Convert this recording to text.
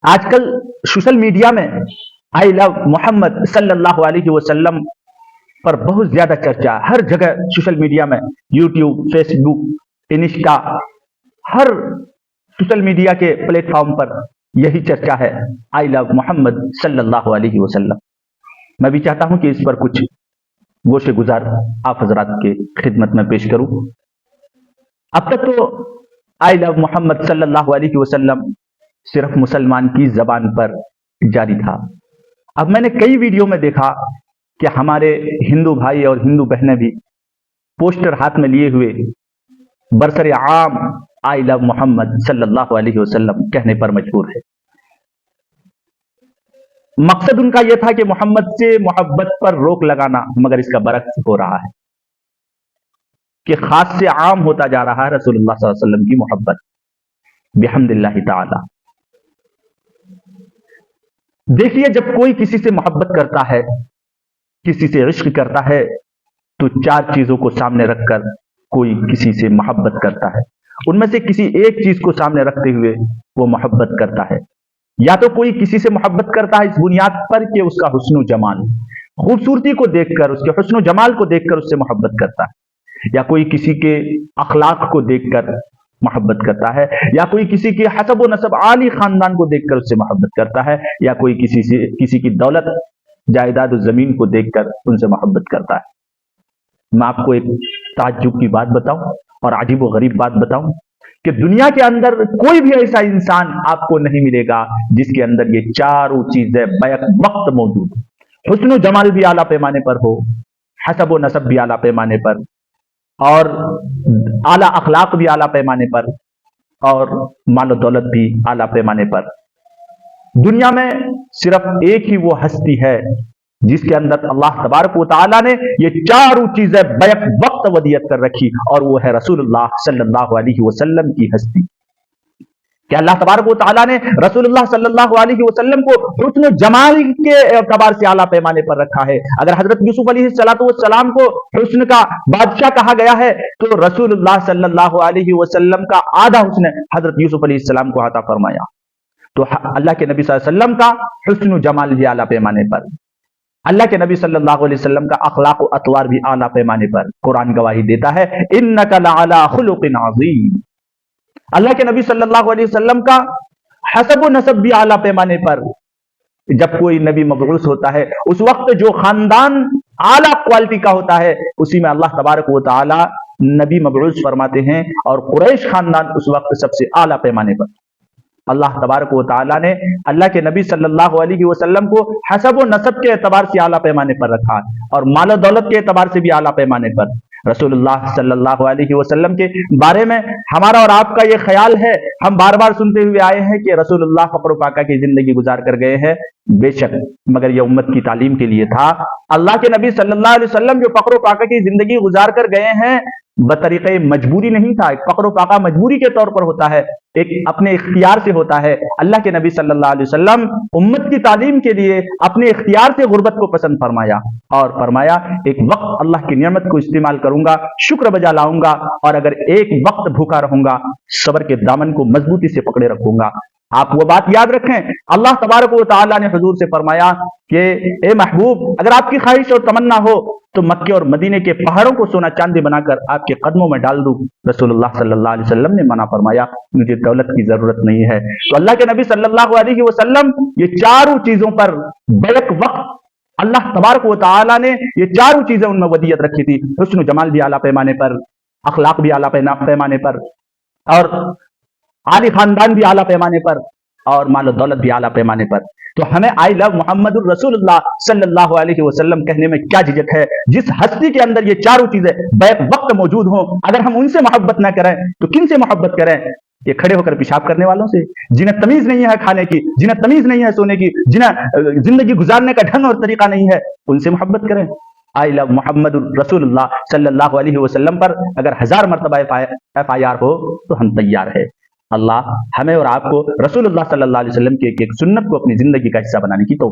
آج کل social media میں آئی لو محمد صلی اللہ علیہ وسلم پر بہت زیادہ چرچا ہے. ہر جگہ سوشل میڈیا میں یوٹیوب، فیس بک، انسٹا، ہر سوشل میڈیا کے پلیٹ فارم پر یہی چرچا ہے، آئی لو محمد صلی اللہ علیہ وسلم. میں بھی چاہتا ہوں کہ اس پر کچھ گوشے گزار آپ حضرات کے خدمت میں پیش کروں. اب تک تو آئی لو محمد صلی اللہ علیہ وسلم صرف مسلمان کی زبان پر جاری تھا. اب میں نے کئی ویڈیو میں دیکھا کہ ہمارے ہندو بھائی اور ہندو بہنیں بھی پوسٹر ہاتھ میں لیے ہوئے برسر عام آئی لو محمد صلی اللہ علیہ وسلم کہنے پر مجبور ہے. مقصد ان کا یہ تھا کہ محمد سے محبت پر روک لگانا، مگر اس کا برعکس ہو رہا ہے کہ خاص سے عام ہوتا جا رہا ہے رسول اللہ صلی اللہ علیہ وسلم کی محبت بحمد اللہ تعالی. دیکھیے، جب کوئی کسی سے محبت کرتا ہے، کسی سے عشق کرتا ہے، تو چار چیزوں کو سامنے رکھ کر کوئی کسی سے محبت کرتا ہے. ان میں سے کسی ایک چیز کو سامنے رکھتے ہوئے وہ محبت کرتا ہے. یا تو کوئی کسی سے محبت کرتا ہے اس بنیاد پر کہ اس کا حسن و جمال، خوبصورتی کو دیکھ کر، اس کے حسن و جمال کو دیکھ کر اس سے محبت کرتا ہے. یا کوئی کسی کے اخلاق کو دیکھ کر محبت کرتا ہے. یا کوئی کسی کے حسب و نسب عالی خاندان کو دیکھ کر اس سے محبت کرتا ہے. یا کوئی کسی کی دولت، جائیداد و زمین کو دیکھ کر ان سے محبت کرتا ہے. میں آپ کو ایک تعجب کی بات بتاؤں اور عجیب و غریب بات بتاؤں کہ دنیا کے اندر کوئی بھی ایسا انسان آپ کو نہیں ملے گا جس کے اندر یہ چاروں چیزیں بیک وقت موجود ہو. حسن و جمال بھی اعلیٰ پیمانے پر ہو، حسب و نسب بھی اعلیٰ پیمانے پر، اور اعلیٰ اخلاق بھی اعلیٰ پیمانے پر، اور مال و دولت بھی اعلیٰ پیمانے پر. دنیا میں صرف ایک ہی وہ ہستی ہے جس کے اندر اللہ تبارک و تعالیٰ نے یہ چاروں چیزیں بیک وقت ودیت کر رکھی، اور وہ ہے رسول اللہ صلی اللہ علیہ وسلم کی ہستی. کہ اللہ تبارک و تعالیٰ نے رسول اللہ صلی اللہ علیہ وسلم کو حسن و جمال کے اعتبار سے اعلیٰ پیمانے پر رکھا ہے. اگر حضرت یوسف علیہ السلام کو حسن کا بادشاہ کہا گیا ہے، تو رسول اللہ صلی اللہ علیہ وسلم کا آدھا حسن حضرت یوسف علیہ السلام کو عطا فرمایا. تو اللہ کے نبی صلی اللہ علیہ وسلم کا حسن و جمال بھی اعلیٰ پیمانے پر، اللہ کے نبی صلی اللہ علیہ وسلم کا اخلاق و اطوار بھی اعلیٰ پیمانے پر. قرآن گواہی دیتا ہے انک لعلی خلق عظیم. اللہ کے نبی صلی اللہ علیہ وسلم کا حسب و نسب بھی اعلیٰ پیمانے پر. جب کوئی نبی مبعوث ہوتا ہے، اس وقت جو خاندان اعلیٰ کوالٹی کا ہوتا ہے، اسی میں اللہ تبارک و تعالی نبی مبعوث فرماتے ہیں، اور قریش خاندان اس وقت سب سے اعلیٰ پیمانے پر. اللہ تبارک و تعالیٰ نے اللہ کے نبی صلی اللہ علیہ وسلم کو حسب و نسب کے اعتبار سے اعلیٰ پیمانے پر رکھا، اور مال و دولت کے اعتبار سے بھی اعلیٰ پیمانے پر. رسول اللہ صلی اللہ علیہ وسلم کے بارے میں ہمارا اور آپ کا یہ خیال ہے، ہم بار بار سنتے ہوئے آئے ہیں کہ رسول اللہ فقر و فاقہ کی زندگی گزار کر گئے ہیں. بے شک، مگر یہ امت کی تعلیم کے لیے تھا. اللہ کے نبی صلی اللہ علیہ وسلم جو فقر و فاقہ کی زندگی گزار کر گئے ہیں، بطریقے مجبوری نہیں تھا. ایک فقر و فاقہ مجبوری کے طور پر ہوتا ہے، ایک اپنے اختیار سے ہوتا ہے. اللہ کے نبی صلی اللہ علیہ وسلم امت کی تعلیم کے لیے اپنے اختیار سے غربت کو پسند فرمایا، اور فرمایا ایک وقت اللہ کی نعمت کو استعمال کروں گا، شکر بجا لاؤں گا، اور اگر ایک وقت بھوکا رہوں گا، صبر کے دامن کو مضبوطی سے پکڑے رکھوں گا. آپ وہ بات یاد رکھیں، اللہ تبارک و تعالیٰ نے حضور سے فرمایا کہ اے محبوب، اگر آپ کی خواہش اور تمنا ہو تو مکے اور مدینے کے پہاڑوں کو سونا چاندی بنا کر آپ کے قدموں میں ڈال دوں. رسول اللہ صلی اللہ علیہ وسلم نے منع فرمایا، مجھے دولت کی ضرورت نہیں ہے. تو اللہ کے نبی صلی اللہ علیہ وسلم یہ چاروں چیزوں پر بیک وقت اللہ تبارک و تعالیٰ نے یہ چاروں چیزیں ان میں ودیت رکھی تھی. حسن و جمال بھی اعلیٰ پیمانے پر، اخلاق بھی اعلیٰ پیمانے پر، اور عالی خاندان بھی اعلیٰ پیمانے پر، اور مال و دولت بھی اعلیٰ پیمانے پر. تو ہمیں آئی لو محمد الرسول اللہ صلی اللہ علیہ وسلم کہنے میں کیا جھجک ہے؟ جس ہستی کے اندر یہ چاروں چیزیں بیک وقت موجود ہوں، اگر ہم ان سے محبت نہ کریں تو کن سے محبت کریں؟ یہ کھڑے ہو کر پیشاب کرنے والوں سے، جنہیں تمیز نہیں ہے کھانے کی، جنہیں تمیز نہیں ہے سونے کی، جنہیں زندگی گزارنے کا ڈھنگ اور طریقہ نہیں ہے، ان سے محبت کریں. آئی لو محمد رسول اللہ صلی اللہ علیہ وسلم پر اگر 1000 مرتبہ FIR ہو تو ہم تیار ہے. اللہ ہمیں اور آپ کو رسول اللہ صلی اللہ علیہ وسلم کی ایک سنت کو اپنی زندگی کا حصہ بنانے کی توفیق